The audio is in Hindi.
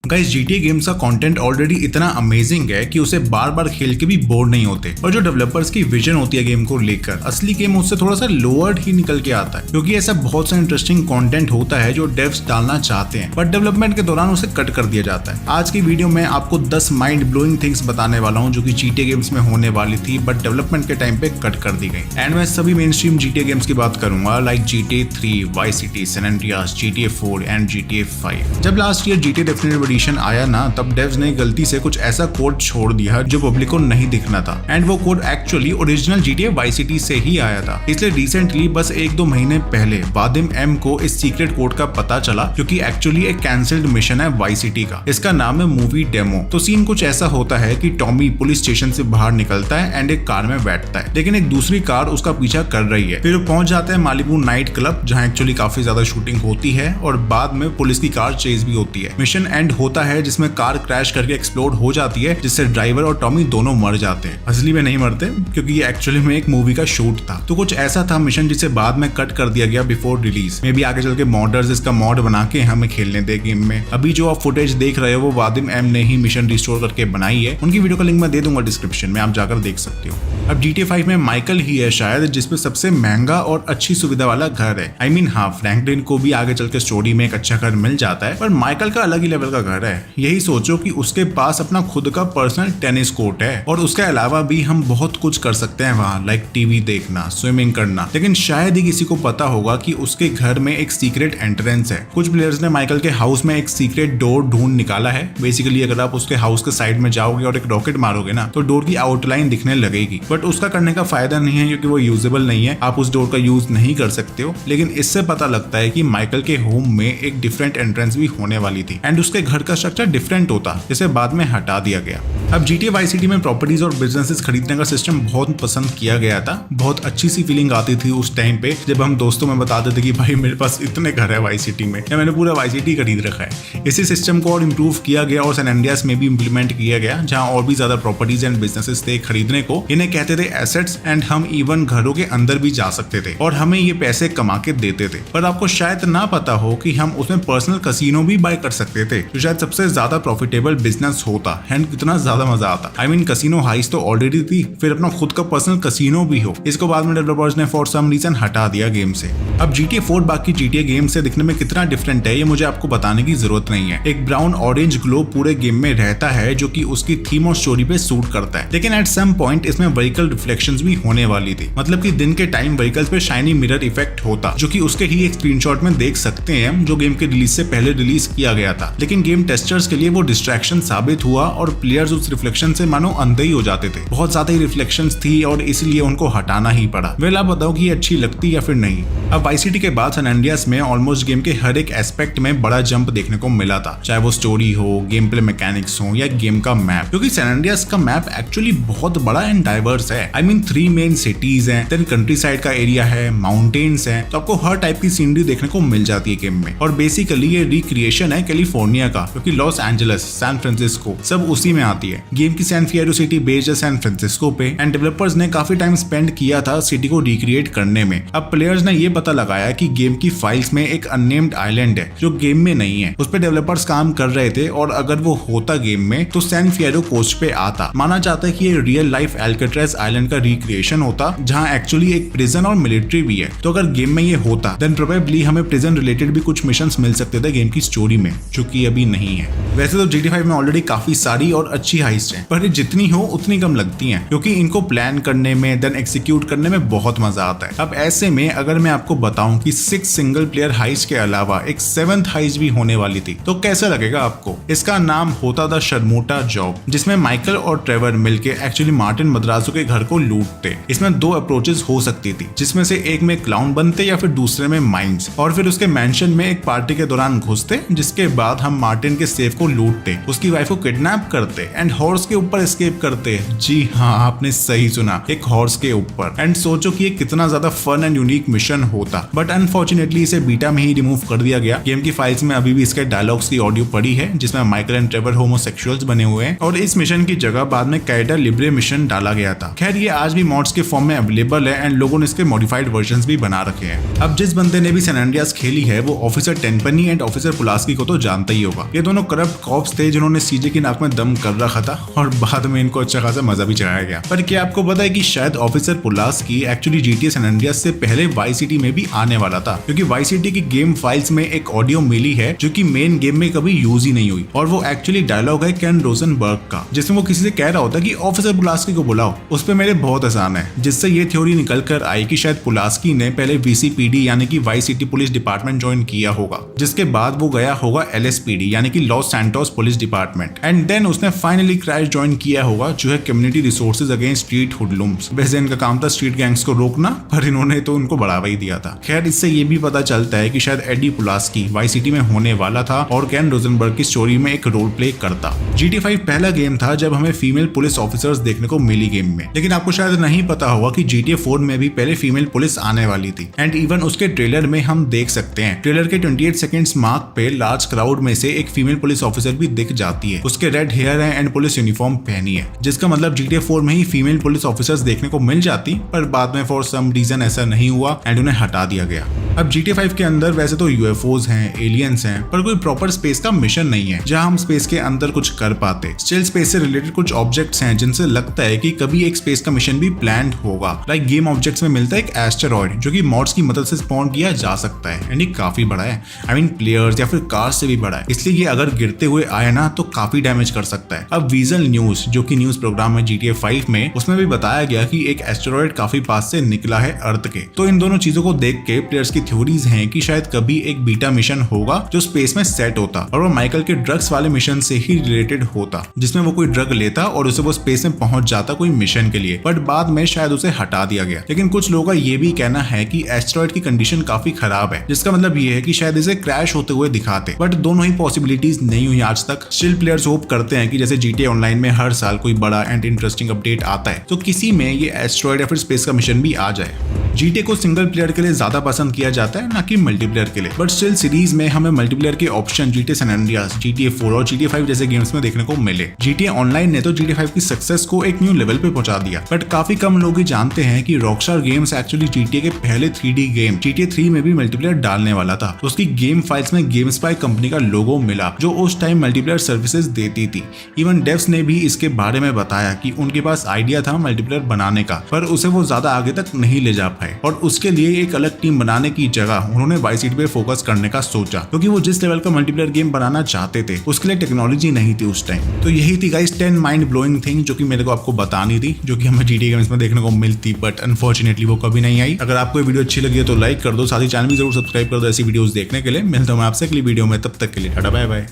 गाइस GTA गेम्स का कंटेंट ऑलरेडी इतना अमेजिंग है कि उसे बार बार खेल के भी बोर नहीं होते। और जो डेवलपर्स की विजन होती है गेम को लेकर, असली गेम उससे थोड़ा सा लोअर्ड ही निकल के आता है, क्योंकि ऐसा बहुत सा इंटरेस्टिंग कंटेंट होता है जो डेव्स डालना चाहते हैं बट डेवलपमेंट के दौरान उसे कट कर दिया जाता है। आज की वीडियो में आपको 10 माइंड ब्लोइंग थिंग्स बताने वाला हूँ जो कि GTA गेम्स में होने वाली थी बट डेवलपमेंट के टाइम पे कट कर दी गई। एंड मैं सभी मेन स्ट्रीम GTA गेम्स की बात करूंगा, like GTA 3, Vice City, San Andreas, GTA 4 and GTA 5। जब last year GTA definitive addition आया ना, तब डेव्स ने गलती से कुछ ऐसा कोड छोड़ दिया जो पब्लिक को नहीं दिखना था। एंड वो code actually original GTA Vice City से ही आया था। इसलिए रिसेंटली बस 1-2 महीने पहले वादिम एम को इस सीक्रेट कोड का पता चला, क्योंकि एक्चुअली एक कैंसिल्ड मिशन है Vice City का। इसका नाम है मूवी डेमो। तो सीन कुछ ऐसा होता है कि टॉमी पुलिस स्टेशन से बाहर निकलता है एंड एक कार में बैठता है, लेकिन एक दूसरी कार उसका पीछा कर रही है। फिर वो पहुंच जाता है मालिबू नाइट क्लब, जहां एक्चुअली काफी ज्यादा शूटिंग होती है और बाद में पुलिस की कार चेज भी होती है। मिशन एंड होता है जिसमें कार क्रैश करके एक्सप्लोड हो जाती है, जिससे ड्राइवर और टॉमी दोनों मर जाते हैं। असली में नहीं मरते, क्योंकि ये एक्चुअली में एक मूवी का शूट था। तो कुछ ऐसा था मिशन जिसे बाद में कट कर दिया गया बिफोर रिलीज। मे भी आगे चल के मॉडर्स इसका मॉड बना के हमें खेलने दे गेम में। अभी जो आप फुटेज देख रहे हो वो वादिम एम ने ही मिशन रिस्टोर करके बनाई है। उनकी वीडियो का लिंक मैं दे दूंगा डिस्क्रिप्शन में, आप जाकर देख सकते हो। अब GTA 5 में माइकल ही है शायद जिसपे सबसे महंगा और अच्छी सुविधा वाला घर है। I mean, हाँ, फ्रैंकलिन को भी आगे चल के स्टोरी में एक अच्छा घर मिल जाता है, पर माइकल का अलग ही लेवल का घर है। यही सोचो कि उसके पास अपना खुद का पर्सनल टेनिस कोर्ट है और उसके अलावा भी हम बहुत कुछ कर सकते हैं वहाँ, लाइक टीवी देखना, स्विमिंग करना। लेकिन शायद ही किसी को पता होगा कि उसके घर में एक सीक्रेट एंट्रेंस है। कुछ प्लेयर्स ने माइकल के हाउस में एक सीक्रेट डोर ढूंढ निकाला है। बेसिकली अगर आप उसके हाउस के साइड में जाओगे और एक रॉकेट मारोगे ना, तो डोर की आउटलाइन दिखने लगेगी। बट उसका करने का फायदा नहीं है, क्योंकि वो यूजेबल नहीं है। आप उस डोर का यूज नहीं कर सकते हो। लेकिन इससे पता लगता है कि माइकल के होम में एक डिफरेंट एंट्रेंस भी होने वाली थी एंड उसके घर का स्ट्रक्चर डिफरेंट होता, जिसे बाद में हटा दिया गया। अब GTA Vice City में प्रॉपर्टीज और बिजनेसेस खरीदने का सिस्टम बहुत पसंद किया गया था। बहुत अच्छी सी फीलिंग आती थी उस टाइम पे जब हम दोस्तों में बताते थे कि भाई मेरे पास इतने घर है Vice City में, या मैंने पूरा Vice City खरीद रखा है। इसी सिस्टम को और इम्प्रूव किया गया और सैन एंड्रियास में भी इम्प्लीमेंट किया गया, जहाँ और भी ज्यादा प्रॉपर्टीज एंड बिजनेसेस थे खरीदने को। इन्हें कहते थे एसेट्स, एंड हम इवन घरों के अंदर भी जा सकते थे और हमें ये पैसे कमा के देते थे। पर आपको शायद ना पता हो कि हम उसमें पर्सनल कसिनो भी बाय कर सकते थे, जो शायद सबसे ज्यादा प्रॉफिटेबल बिजनेस होता एंड कितना ज्यादा मजा आता। I mean, कसिनो हाइस तो ऑलरेडी थी, फिर अपना खुद का पर्सनल कसिनो भी हो। इसको बाद में डेवलपर्स ने फॉर सम रीजन हटा दिया गेम से। अब GTA 4 बाकी GTA गेम से दिखने में कितना डिफरेंट है ये मुझे आपको बताने की जरूरत नहीं है। एक ब्राउन ऑरेंज ग्लो पूरे गेम में रहता है जो कि उसकी थीम और स्टोरी पे सूट करता है। लेकिन एट सम पॉइंट इसमें व्हीकल रिफ्लेक्शंस भी होने वाली थी, मतलब कि दिन के टाइम व्हीकल्स पे शाइनी मिरर इफेक्ट होता, जो कि उसके ही एक स्क्रीनशॉट में देख सकते हैं जो गेम के रिलीज से पहले रिलीज किया गया था। लेकिन गेम टेस्टर्स के लिए वो डिस्ट्रैक्शन साबित हुआ और प्लेयर्स उस रिफ्लेक्शन से मानो अंधे ही हो जाते थे। बहुत ज्यादा ही रिफ्लेक्शंस थी और इसलिए उनको हटाना ही पड़ा। वेल, आप बताओ कि ये अच्छी लगती या फिर नहीं। अब Vice City के बाद सैन एंड्रियास में ऑलमोस्ट गेम के हर एक एस्पेक्ट में बड़ा जंप देखने को मिला था, चाहे वो स्टोरी हो, गेम प्ले मैकेनिक्स हो या गेम का मैप, क्योंकि सैन एंड्रियास का मैप एक्चुअली बहुत बड़ा एंड डाइवर्स है। I mean, 3 मेन सिटीज हैं, देन कंट्री साइड का एरिया है, माउंटेन्स हैं, तो आपको हर टाइप की सीनरी देखने को मिल जाती है गेम में। और बेसिकली ये रिक्रिएशन है कैलिफोर्निया का, क्योंकि लॉस एंजलिस, सैन फ्रांसिस्को सब उसी में आती है। गेम की सैन फिएरो सिटी बेस्ड है सैन फ्रांसिस्को पे एंड डेवलपर्स ने काफी टाइम स्पेंड किया था सिटी को रिक्रिएट करने में। अब प्लेयर्स ने ये पता लगाया कि गेम की फाइल्स में एक अननेम्ड आइलैंड है जो गेम में नहीं है। उस पे डेवलपर्स काम कर रहे थे और अगर वो होता गेम में तो सैन फिएरो कोस्ट पे आता। माना जाता है कि ये रियल लाइफ एल्काट्राज आइलैंड का रिक्रिएशन होता, जहाँ एक्चुअली एक प्रिजन और मिलिट्री भी है। तो अगर गेम में ये होता देन प्रोबेबली हमें प्रिजन रिलेटेड भी कुछ मिशंस मिल सकते थे गेम की स्टोरी में, जो कि अभी नहीं है। वैसे तो GTA 5 में ऑलरेडी काफी सारी और अच्छी हाइस्ट है, पर जितनी हो उतनी कम लगती हैं, क्योंकि इनको प्लान करने में देन एग्जीक्यूट करने में बहुत मजा आता है। अब ऐसे में अगर मैं आपको बताऊं कि 6 सिंगल प्लेयर हाइस्ट के अलावा एक 7th हाइस्ट भी होने वाली थी, तो कैसा लगेगा आपको? इसका नाम होता था शर्मोटा जॉब, जिसमें माइकल और ट्रेवर मिलके एक्चुअली मार्टिन मद्रासो के घर को लूटते। इसमें 2 अप्रोचेस हो सकती थी, जिसमें से एक में क्लाउन बनते या फिर दूसरे में माइंस, और फिर उसके मैंशन में एक पार्टी के दौरान घुसते, जिसके बाद हम मार्टिन के सेफ को लूटते, उसकी वाइफ को किडनैप करते एंड हॉर्स के ऊपर एस्केप करते हैं। जी हाँ, आपने सही सुना, एक हॉर्स के ऊपर। एंड सोचो कि ये कितना ज्यादा फन एंड यूनिक मिशन होता, बट अनफॉर्चुनेटली इसे बीटा में ही रिमूव कर दिया गया। गेम की फाइल्स में अभी भी इसके डायलॉग्स की ऑडियो पड़ी है जिसमें माइकल एंड ट्रेवर होमोसेक्सुअल्स बने हुए हैं, और इस मिशन की जगह बाद में कैडा लिब्रे मिशन डाला गया था। खैर ये आज भी मॉड्स के फॉर्म में अवेलेबल है एंड लोगों ने इसके मॉडिफाइड वर्जन्स भी बना रखे हैं। अब जिस बंदे ने भी सैन एंड्रियास खेली है वो ऑफिसर टेनपनी एंड ऑफिसर पुलास्की को तो जानता ही होगा। ये दोनों करप्ट कॉप्स थे जिन्होंने सीजे की नाक में दम कर रखा था और बाद में इनको अच्छा खासा मजा भी चढ़ाया गया। पर क्या आपको पता है कि शायद officer Pulaski actually GTA San Andreas से पहले वाइस सिटी में भी आने वाला था, क्योंकि वाइस सिटी की गेम फाइल्स में एक ऑडियो मिली है जो कि मेन गेम में कभी यूज ही नहीं हुई, और वो एक्चुअली डायलॉग है केन रोजनबर्ग का, जिसमें वो किसी से कह रहा होता है कि ऑफिसर पुलास्की को बुलाओ। उस पे मेरे बहुत आसान है, जिससे ये थ्योरी निकल कर आई कि शायद पुलास्की ने पहले VCPD यानी कि vice city police department join किया होगा, जिसके बाद वो गया होगा LSPD यानी कि Los Santos police department, and then उसने फाइनली क्रैश ज्वाइन किया होगा जो है community resources against street hoodlums. वैसे इनका काम था स्ट्रीट गैंग्स को रोकना, पर इन्होंने तो उनको बढ़ावा ही दिया था। खैर इससे ये भी पता चलता है कि शायद एडी पुलास्की वाइस सिटी में होने वाला था और केन रोजनबर्ग की स्टोरी में एक रोल प्ले करता। GTA 5 पहला गेम था जब हमें फीमेल पुलिस ऑफिसर्स देखने को मिली गेम में, लेकिन आपको शायद नहीं पता होगा कि GTA 4 में भी पहले फीमेल पुलिस आने वाली थी। एंड इवन उसके ट्रेलर में हम देख सकते हैं, ट्रेलर के 28 सेकंड्स मार्क पे लार्ज क्राउड में से एक फीमेल पुलिस ऑफिसर भी दिख जाती है। उसके रेड हेयर है एंड पुलिस यूनिफॉर्म पहनी है, जिसका मतलब GTA 4 में ही फीमेल पुलिस ऑफिसर्स देखने को मिल जाती, पर बाद में फॉर सम रीजन ऐसा नहीं हुआ एंड उन्हें हटा दिया गया। अब GTA 5 के अंदर वैसे तो UFOs हैं, एलियंस हैं, पर कोई प्रॉपर स्पेस का मिशन नहीं है जहां हम स्पेस के अंदर कुछ कर पाते। स्टिल स्पेस से रिलेटेड कुछ ऑब्जेक्ट्स हैं जिनसे लगता है कि कभी एक स्पेस का मिशन भी प्लान्ड होगा। लाइक गेम ऑब्जेक्ट्स में मिलता है एक एस्टेरॉइड जो कि मॉड्स की मदद से स्पॉन किया जा सकता है, एंड ये काफी बड़ा है। आई मीन प्लेयर्स या फिर कार्स से भी बड़ा है, इसलिए ये अगर गिरते हुए आए ना तो काफी डैमेज कर सकता है। अब वीजल न्यूज जो कि न्यूज प्रोग्राम है GTA 5 में, उसमें भी बताया गया कि एक एस्टेरॉइड काफी पास से निकला है अर्थ के। तो इन दोनों चीजों को देख के प्लेयर्स की थ्योरीज हैं कि शायद कभी एक बीटा मिशन होगा जो स्पेस में सेट होता, और वो माइकल के ड्रग्स वाले मिशन से ही रिलेटेड होता, जिसमें वो कोई ड्रग लेता और उसे वो स्पेस में पहुंच जाता कोई मिशन के लिए, बट बाद में शायद उसे हटा दिया गया। लेकिन कुछ लोगों का ये भी कहना है कि एस्टेरॉइड की कंडीशन काफी खराब है, जिसका मतलब ये है कि शायद इसे क्रैश होते हुए दिखाते, बट दोनों ही पॉसिबिलिटीज नहीं हुई आज तक। स्टिल प्लेयर्स होप करते हैं कि जैसे GTA ऑनलाइन में हर साल कोई बड़ा एंड इंटरेस्टिंग अपडेट आता है, तो किसी में ये एस्टेरॉइड या फिर स्पेस का मिशन भी आ जाए। GTA को सिंगल प्लेयर के लिए ज्यादा पसंद किया जाता है, ना कि मल्टीप्लेयर के लिए, बट स्टिल सीरीज में हमें मल्टीप्लेयर के option GTA San Andreas, GTA 4 और GTA 5 जैसे गेम्स में देखने को मिले। GTA ऑनलाइन ने तो GTA 5 की सक्सेस को एक न्यू लेवल पे पहुंचा दिया, बट काफी कम लोग ही जानते हैं कि रॉकस्टार गेम्स एक्चुअली GTA के पहले 3D गेम GTA 3 में भी मल्टीप्लेयर डालने वाला था। तो उसकी गेम फाइल्स में गेमस्पाई कंपनी का लोगो मिला जो उस टाइम मल्टीप्लेयर सर्विसेज देती थी। इवन डेव्स ने भी इसके बारे में बताया कि उनके पास आइडिया था मल्टीप्लेयर बनाने का, पर उसे वो ज्यादा आगे तक नहीं ले जा पाए, और उसके लिए एक अलग टीम बनाने की जगह उन्होंने वाइस सिटी पे फोकस करने का सोचा, क्योंकि वो जिस लेवल का मल्टीप्लेयर गेम बनाना चाहते थे उसके लिए टेक्नोलॉजी नहीं थी उस टाइम। तो यही थी गाइस 10 माइंड ब्लोइंग थिंग जो कि मेरे को आपको बतानी थी, जो कि हमें GTA गेम्स में देखने को मिलती, बट अनफॉर्चुनेटली वो कभी नहीं आई। अगर आपको ये वीडियो अच्छी लगी है तो लाइक कर दो, साथ ही चैनल भी जरूर सब्सक्राइब कर दो ऐसी वीडियोस देखने के लिए। मिलता हूं मैं आपसे अगली वीडियो में, तब तक के लिए टाटा बाय बाय।